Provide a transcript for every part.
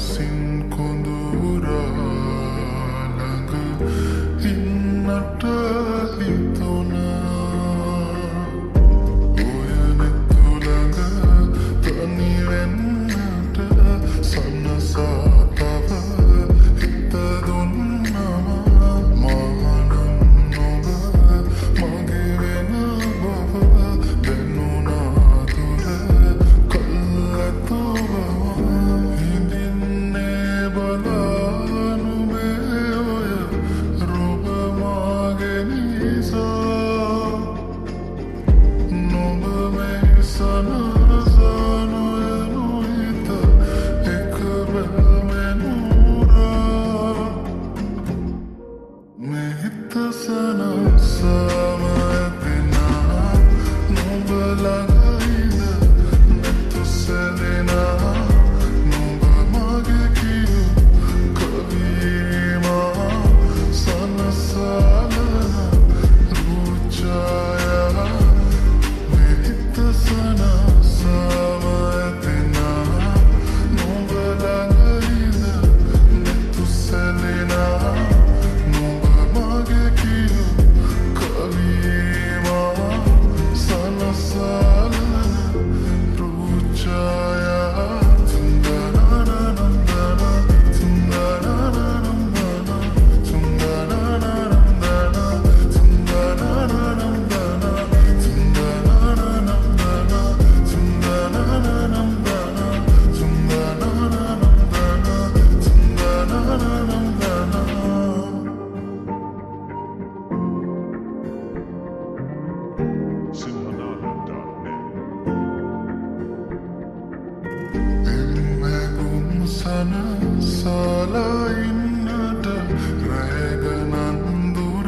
සින් කොඳුරා ළඟ ඉන්නට හිතුණා. ඔය නෙතු ළඟ තනි වෙන්නට සනසා තව හිත දුන්නම මහනම් නොබ මගේ වෙන බව දැනුණා දුර කල්ලතෝ බව හිඳින්නේ බලානුමේ ඔය රූප මාගේ නිසා නොබ මේ සනසනු යනු හිත එක බැමෙනුරා මේ හිත සනසම ඇතිනා නොබ ළඟ ඉඳ නැතු සැලෙනා නොබ මගේ කියු කවීමා සනසලන රුචායා මේ හිත සනසම ඇතිනා නොබ ළඟ ඉඳ නැතු සැලෙනා නොබ මගේ කියු කවීමා සනසලන රුචායා තුන්දනනනන්දන තුන්දනනනන්දන තුන්දනනනන්දන තුන්දනනනන්දන සනසලා ඉන්නට රැගනන්දුර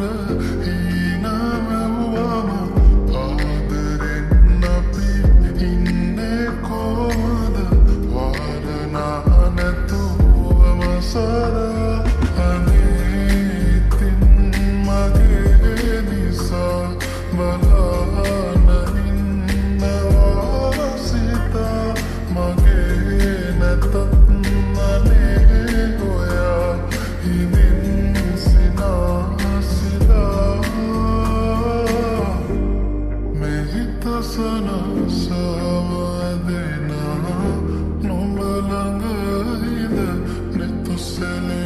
හීනමැව්වම ආදරෙන් අපි ඉන්නේ කොහොමද වාරනා නැතුවම සරා අනේ ඉතින් මගේ නිසා බලාන ඉන්නවා සිතා මගේ නැතත් අනේ ඔයා හිමින් සිනාසිලා මේ හිත සනසම ඇදෙනා නොබ ළඟ ඉඳ නැතු සැලෙනා